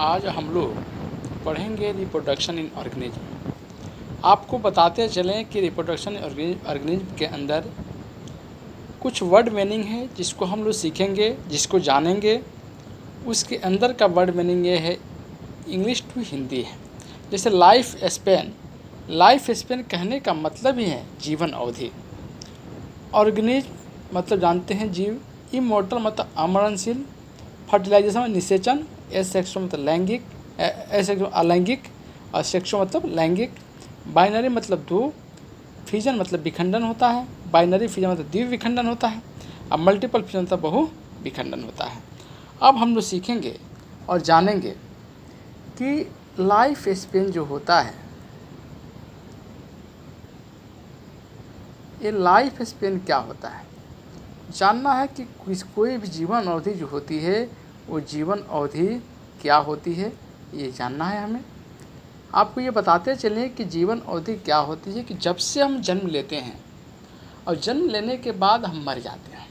आज हम लोग पढ़ेंगे रिप्रोडक्शन इन ऑर्गेनिज्म। आपको बताते चलें कि रिप्रोडक्शन ऑर्गेनिज्म के अंदर कुछ वर्ड मीनिंग है जिसको हम लोग सीखेंगे, जिसको जानेंगे। उसके अंदर का वर्ड मीनिंग ये है, इंग्लिश टू हिंदी है। जैसे लाइफ स्पैन, लाइफ स्पैन कहने का मतलब ही है जीवन अवधि। ऑर्गेनिज्म मतलब जानते हैं जीव, इमोर्टल मतलब अमरणशील, फर्टिलाइजेशन निषेचन, एसेक्सुअल मतलब लैंगिक, एसेक्सुअल अलैंगिक, और सेक्सुअल मतलब लैंगिक। बाइनरी मतलब दो, फिजन मतलब विखंडन होता है, बाइनरी फिजन मतलब द्वि विखंडन होता है, और मल्टीपल फिजन मतलब बहु विखंडन होता है। अब हम लोग सीखेंगे और जानेंगे कि लाइफ स्पेन जो होता है, ये लाइफ स्पेन क्या होता है, जानना है कि कोई भी जीवन अवधि जो होती है वो जीवन अवधि क्या होती है, ये जानना है हमें। आपको ये बताते चलें कि जीवन अवधि क्या होती है कि जब से हम जन्म लेते हैं और जन्म लेने के बाद हम मर जाते हैं,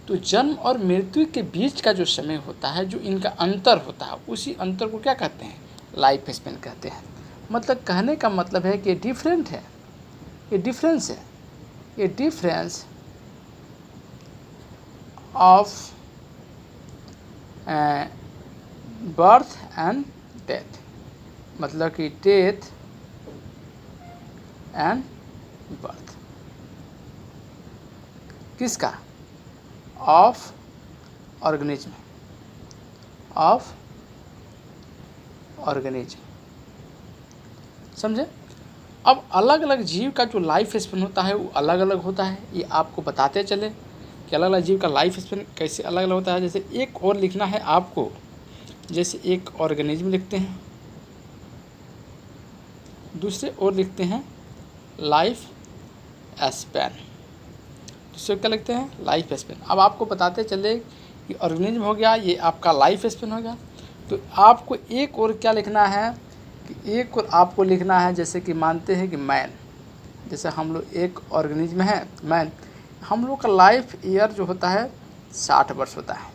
तो जन्म और मृत्यु के बीच का जो समय होता है, जो इनका अंतर होता है, उसी अंतर को क्या कहते हैं, लाइफ स्पेन कहते हैं। मतलब कहने का मतलब है कि डिफरेंट है, ये डिफरेंस है, ये difference of birth and death, मतलब कि डेथ एंड बर्थ किसका, ऑफ ऑर्गेनिज्म, ऑफ ऑर्गेनिज्म, समझे। अब अलग अलग जीव का जो लाइफ स्पेन होता है वो अलग अलग होता है, ये आपको बताते चले कि अलग अलग जीव का लाइफ स्पेन कैसे अलग अलग होता है। जैसे एक और लिखना है आपको, जैसे एक ऑर्गेनिज्म लिखते हैं, दूसरे और लिखते हैं लाइफ स्पेन, दूसरे क्या लिखते हैं, लाइफ स्पेन। अब आपको बताते चले कि ऑर्गेनिज्म हो गया, ये आपका लाइफ स्पेन हो गया। तो आपको एक और क्या लिखना है कि एक और आपको लिखना है, जैसे कि मानते हैं कि मैन, जैसे हम लोग एक ऑर्गेनिज्म है मैन, हम लोग का लाइफ ईयर जो होता है 60 वर्ष होता है,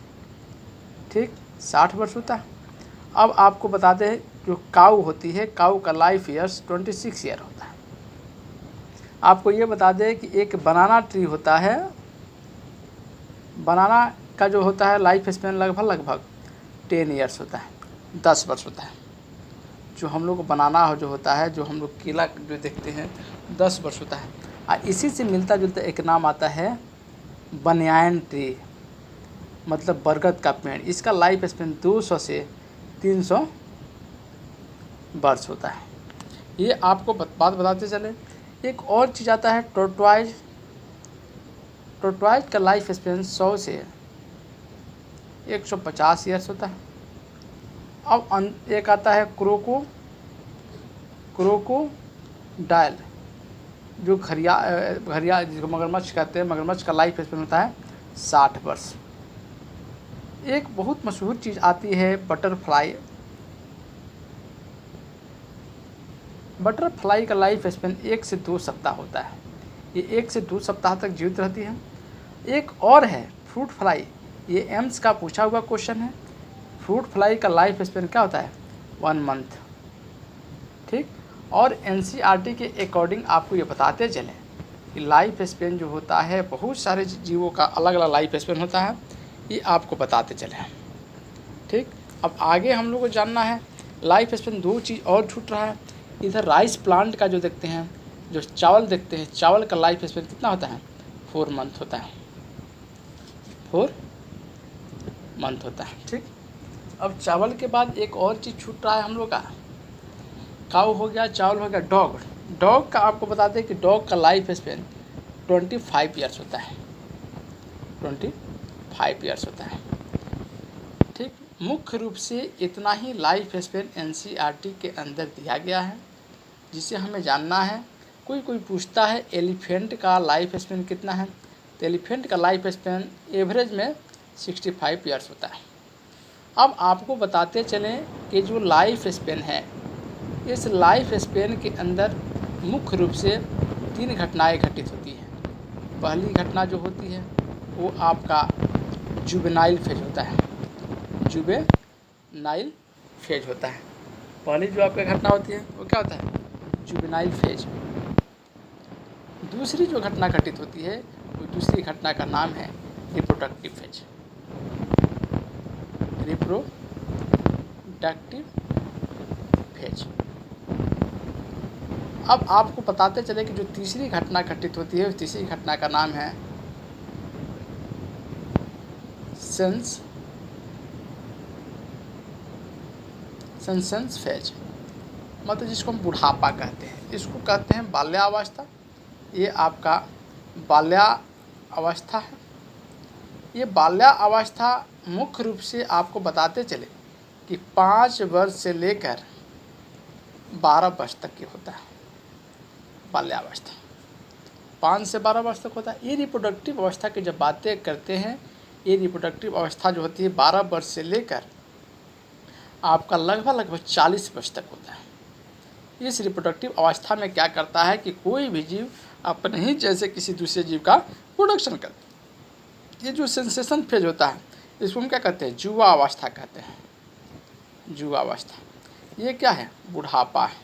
ठीक, 60 वर्ष होता है। अब आपको बताते हैं जो काऊ होती है, काऊ का लाइफ ईयर्स 26 ईयर होता है। आपको ये बता दें कि एक बनाना ट्री होता है, बनाना का जो होता है लाइफ स्पेन लगभग 10 ईयर्स होता है, 10 वर्ष होता है। जो हम लोग बनाना जो होता है, जो हम लोग केला जो देखते हैं 10 वर्ष होता है। और इसी से मिलता जुलता एक नाम आता है बनियान ट्री, मतलब बरगद का पेड़, इसका लाइफ स्पेन 200 से 300 वर्ष होता है। ये आपको बात बताते चले। एक और चीज़ आता है टोर्टवाइज, टोर्टवाइज का लाइफ स्पेन 100 से 150 ईयर्स होता है। अब एक आता है क्रोकोडाइल, जो घरिया जिसको मगरमच्छ कहते हैं, मगरमच्छ का लाइफ स्पेन होता है 60 वर्ष। एक बहुत मशहूर चीज़ आती है बटरफ्लाई, बटरफ्लाई का लाइफ स्पेन 1 से 2 सप्ताह होता है, ये 1 से 2 सप्ताह तक जीवित रहती है। एक और है फ्रूट फ्लाई, ये एम्स का पूछा हुआ क्वेश्चन है। फ्रूट फ्लाई का लाइफ स्पेन क्या होता है, 1 मंथ, ठीक। और एनसीईआरटी के अकॉर्डिंग आपको ये बताते चलें कि लाइफ स्पेन जो होता है, बहुत सारे जीवों का अलग अलग लाइफ स्पेन होता है, ये आपको बताते चलें, ठीक। अब आगे हम लोग को जानना है लाइफ स्पेन। दो चीज़ और छूट रहा है, इधर राइस प्लांट का जो देखते हैं, जो चावल देखते हैं, चावल का लाइफ स्पेन कितना होता है, 4 मंथ होता है, 4 मंथ होता है, ठीक। अब चावल के बाद एक और चीज़ छूट रहा है हम लोग का, काऊ हो गया, चावल हो गया, डॉग। डॉग का आपको बता दें कि डॉग का लाइफ स्पेन 25 ईयर्स होता है, 25 ईयर्स होता है, ठीक। मुख्य रूप से इतना ही लाइफ स्पेन एनसीईआरटी के अंदर दिया गया है जिसे हमें जानना है। कोई पूछता है एलिफेंट का लाइफ स्पेन कितना है, तो एलिफेंट का लाइफ स्पेन एवरेज में 65 ईयर्स होता है। अब आपको बताते चलें कि जो लाइफ स्पेन है, इस लाइफ स्पेन के अंदर मुख्य रूप से 3 घटनाएं घटित होती हैं। पहली घटना जो होती है वो आपका जुवेनाइल फेज होता है, जुवेनाइल फेज होता है। पहली जो आपका घटना होती है वो क्या होता है, जुवेनाइल फेज। दूसरी जो घटना घटित होती है वो दूसरी घटना का नाम है रिप्रोडक्टिव फेज। Reproductive phase. अब आपको बताते चले कि जो तीसरी घटना घटित होती है उस तीसरी घटना का नाम है सेंसेंस फेज, मतलब जिसको हम बुढ़ापा कहते हैं। इसको कहते हैं बाल्यावस्था। ये आपका बाल्यावस्था है। ये बाल्यावस्था मुख्य रूप से आपको बताते चले कि 5 वर्ष से लेकर 12 वर्ष तक की होता है बाल्यावस्था। 5 से 12 वर्ष तक होता है। ये रिप्रोडक्टिव अवस्था की जब बातें करते हैं, ये रिप्रोडक्टिव अवस्था जो होती है 12 वर्ष से लेकर आपका लगभग 40 वर्ष तक होता है। इस रिप्रोडक्टिव अवस्था में क्या करता है कि कोई भी जीव अपने ही जैसे किसी दूसरे जीव का प्रोडक्शन करता है। ये जो सेंसेशन फेज होता है इसको हम क्या कहते हैं, जुवा अवस्था कहते हैं। जुवा अवस्था ये क्या है, बुढ़ापा है।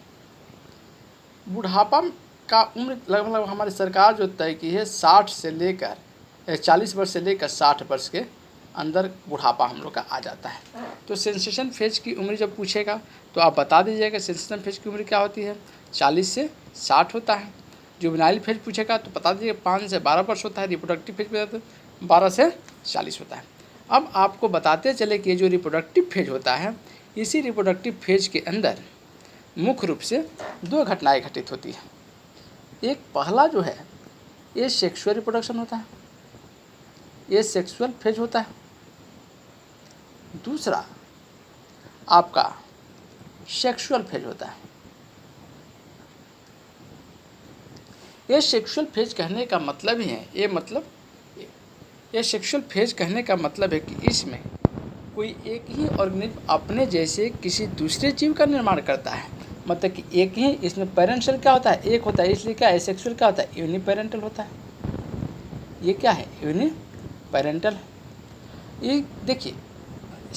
बुढ़ापा का उम्र लगभग हमारी सरकार जो तय की है 40 वर्ष से लेकर 60 वर्ष के अंदर बुढ़ापा हम लोग का आ जाता है। तो सेंसेशन फेज की उम्र जब पूछेगा तो आप बता दीजिएगा सेंसेशन फेज की उम्र क्या होती है, 40 से 60 होता है। जुवेनाइल फेज पूछेगा तो बता दीजिए 5 से 12 वर्ष होता है। रिप्रोडक्टिव फेज में 12 से 40 होता है। अब आपको बताते चले कि ये जो रिप्रोडक्टिव फेज होता है, इसी रिप्रोडक्टिव फेज के अंदर मुख्य रूप से 2 घटनाएं घटित होती हैं। एक पहला जो है ये सेक्सुअल रिप्रोडक्शन होता है, ये सेक्सुअल फेज होता है। दूसरा आपका सेक्सुअल फेज होता है। ये सेक्सुअल फेज कहने का मतलब ही है, ये सेक्सुअल फेज कहने का मतलब है कि इसमें कोई एक ही ऑर्गेनिज्म अपने जैसे किसी दूसरे जीव का निर्माण करता है। मतलब कि एक ही, इसमें पेरेंट सेल क्या होता है, एक होता है, इसलिए क्या है सेक्सुअल क्या होता है, यूनिपेरेंटल होता है। ये क्या है, यूनिपेरेंटल। ये देखिए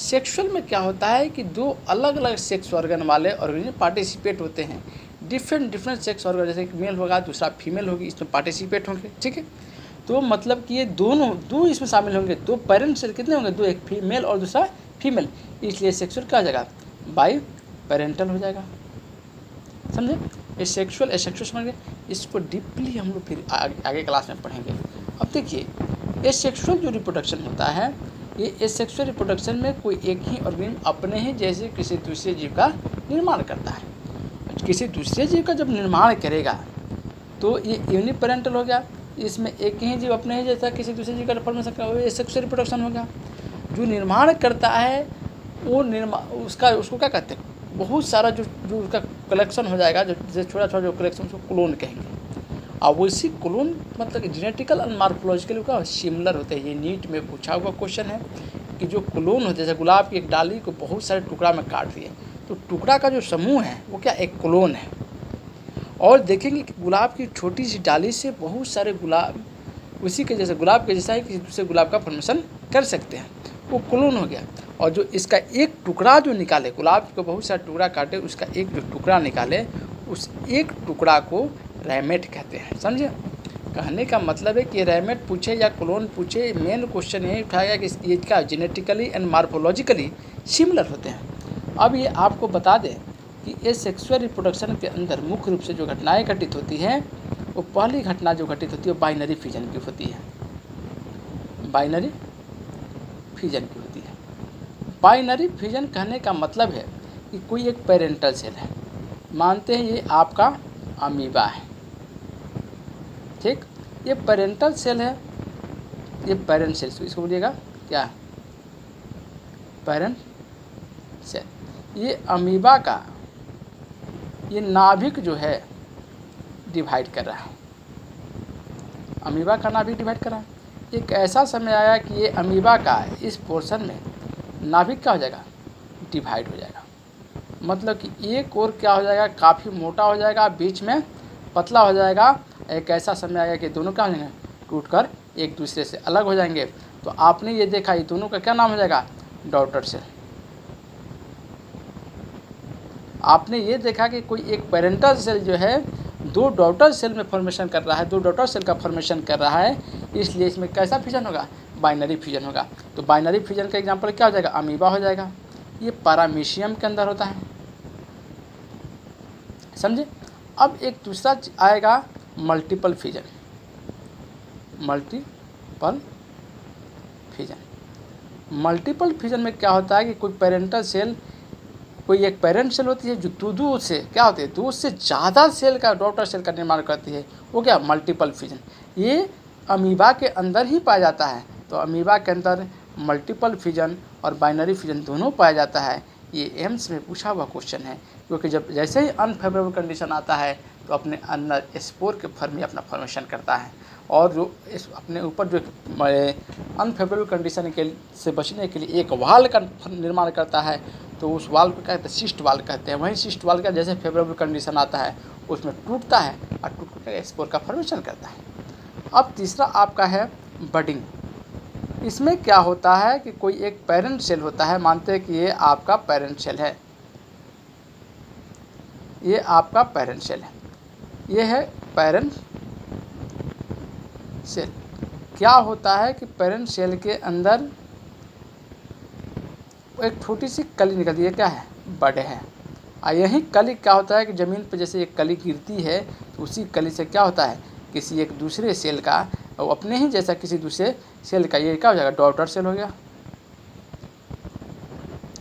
सेक्सुअल में क्या होता है कि 2 अलग अलग सेक्स ऑर्गन वाले ऑर्गेनिज्म पार्टिसिपेट होते हैं। डिफरेंट सेक्स ऑर्गन, जैसे कि मेल होगा दूसरा फीमेल होगी, इसमें पार्टिसिपेट होंगे, ठीक है। तो मतलब कि ये दोनों 2 इसमें शामिल होंगे। 2 पेरेंट सेल कितने होंगे, 2, एक फीमेल और दूसरा फीमेल, इसलिए सेक्सुअल क्या हो जाएगा, बाई पेरेंटल हो जाएगा। समझे, ये सेक्सुअल एसेक्सुअल समझ गए। इसको डीपली हम लोग फिर आगे क्लास में पढ़ेंगे। अब देखिए एसेक्सुअल जो रिप्रोडक्शन होता है, ये एसेक्सुअल रिप्रोडक्शन में कोई एक ही ऑर्गेनिज्म अपने ही जैसे किसी दूसरे जीव का निर्माण करता है। किसी दूसरे जीव का जब निर्माण करेगा तो ये यूनिपेरेंटल हो गया। इसमें एक ही जीव अपने ही जैसा किसी दूसरे जीव का फॉर्मेशन का, वो एसेक्सुअल रिप्रोडक्शन हो गया। जो निर्माण करता है वो उसको क्या कहते हैं, बहुत सारा जो उसका कलेक्शन हो जाएगा, जो छोटा छोटा जो कलेक्शन, उसको क्लोन कहेंगे। और वैसी क्लोन मतलब कि जेनेटिकल एंड मार्फोलॉजिकल का सिमिलर होते हैं। ये नीट में पूछा हुआ क्वेश्चन है कि जो क्लोन होते हैं, जैसे गुलाब की एक डाली को बहुत सारे टुकड़ा में काट दिए, तो टुकड़ा का जो समूह है वो क्या एक क्लोन है। और देखेंगे कि गुलाब की छोटी सी डाली से बहुत सारे गुलाब उसी के जैसे गुलाब के जैसा ही किसी दूसरे गुलाब का फॉर्मेशन कर सकते हैं, वो क्लोन हो गया। और जो इसका एक टुकड़ा जो निकाले, गुलाब को बहुत सारा टुकड़ा काटे, उसका एक जो टुकड़ा निकाले, उस एक टुकड़ा को रैमेट कहते हैं। समझे, कहने का मतलब है कि रैमेट पूछे या क्लोन पूछे, मेन क्वेश्चन यही उठाया कि ये क्या जेनेटिकली एंड मार्फोलॉजिकली सिमिलर होते हैं। अब ये आपको बता दें कि ये सेक्सुअल रिप्रोडक्शन के अंदर मुख्य रूप से जो घटनाएं घटित होती हैं, वो पहली घटना जो घटित होती है वो बाइनरी फिजन की होती है। बाइनरी फिजन की होती है। बाइनरी फिजन कहने का मतलब है कि कोई एक पेरेंटल सेल है, मानते हैं ये आपका अमीबा है, ठीक। ये पेरेंटल सेल है, ये पेरेंट सेल, इसको बोलिएगा क्या, पेरेंट सेल। ये अमीबा का ये नाभिक जो है डिवाइड कर रहा है, अमीबा का नाभिक डिवाइड कर रहा है। एक ऐसा समय आया कि ये अमीबा का इस पोर्शन में नाभिक क्या हो जाएगा, डिवाइड हो जाएगा। मतलब कि एक और क्या हो जाएगा, काफ़ी मोटा हो जाएगा, बीच में पतला हो जाएगा। एक ऐसा समय आएगा कि दोनों क्या हो जाएंगे, टूटकर एक दूसरे से अलग हो जाएंगे। तो आपने ये देखा, ये दोनों का क्या नाम हो जाएगा, डॉटर सेल। आपने ये देखा कि कोई एक पेरेंटल सेल जो है 2 डॉटर सेल में फॉर्मेशन कर रहा है, 2 डॉटर सेल का फॉर्मेशन कर रहा है, इसलिए इसमें कैसा फ्यूजन होगा, बाइनरी फ्यूजन होगा। तो बाइनरी फ्यूजन का एग्जांपल क्या हो जाएगा, अमीबा हो जाएगा। ये पैरामीशियम के अंदर होता है, समझे। अब एक दूसरा आएगा multiple fusion. Multiple fusion, multiple fusion में क्या होता है कि कोई पेरेंटल सेल, कोई एक पेरेंट सेल होती है जो दूध से क्या होती है, दूध से ज़्यादा सेल का, डॉटर सेल का निर्माण करती है, वो क्या, मल्टीपल फ्यूजन। ये अमीबा के अंदर ही पाया जाता है। तो अमीबा के अंदर मल्टीपल फ्यूजन और बाइनरी फ्यूजन दोनों पाया जाता है। ये एम्स में पूछा हुआ क्वेश्चन है, क्योंकि जब जैसे ही अनफेवरेबल कंडीशन आता है तो अपने अंदर स्पोर के फॉर्म में अपना फॉर्मेशन करता है, और जो इस अपने ऊपर जो अनफेवरेबल कंडीशन के से बचने के लिए एक वाल का निर्माण करता है, तो उस वाल को क्या कहते हैं, सिस्ट वाल कहते हैं। वहीं सिस्ट वाल का जैसे फेवरेबल कंडीशन आता है उसमें टूटता है और टूट कर स्पोर का फॉर्मेशन करता है। अब तीसरा आपका है बडिंग। इसमें क्या होता है कि कोई एक पेरेंट सेल होता है, मानते हैं कि ये आपका पेरेंट सेल है, ये आपका पेरेंट सेल है, ये है पेरेंट सेल। क्या होता है कि पेरेंट सेल के अंदर एक छोटी सी कली निकलती है, क्या है, बड है। और यही कली क्या होता है कि ज़मीन पर जैसे एक कली गिरती है तो उसी कली से क्या होता है, किसी एक दूसरे सेल का, और अपने ही जैसा किसी दूसरे सेल का, ये क्या हो जाएगा, डॉटर सेल हो गया।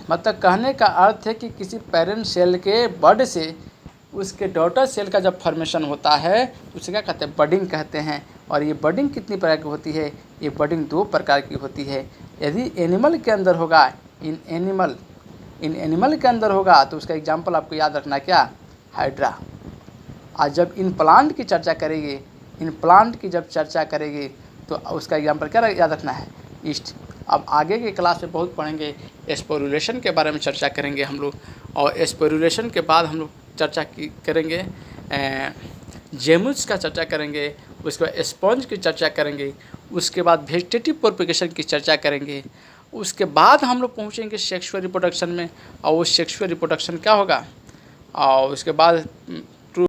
मतलब कहने का अर्थ है कि किसी पेरेंट सेल के बड से उसके डॉटर सेल का जब फॉर्मेशन होता है तो उसे क्या कहते हैं, बडिंग कहते हैं। और ये बडिंग कितनी प्रकार की होती है, ये बडिंग 2 प्रकार की होती है। यदि एनिमल के अंदर होगा, इन एनिमल के अंदर होगा तो उसका एग्जाम्पल आपको याद रखना क्या, हाइड्रा। और जब इन प्लांट की चर्चा करेंगे, इन प्लांट की जब चर्चा करेंगे तो उसका एग्जाम्पल क्या याद रखना है, ईस्ट। अब आगे के क्लास में बहुत पढ़ेंगे, स्पोरुलेशन के बारे में चर्चा करेंगे हम लोग, और स्पोरुलेशन के बाद हम लोग चर्चा करेंगे जेमुस का चर्चा करेंगे, उसके बाद स्पॉन्ज की चर्चा करेंगे, उसके बाद वेजिटेटिव प्रोपेगेशन की चर्चा करेंगे, उसके बाद हम लोग पहुँचेंगे सेक्सुअल रिप्रोडक्शन में, और वो सेक्सुअल रिप्रोडक्शन क्या होगा, और उसके बाद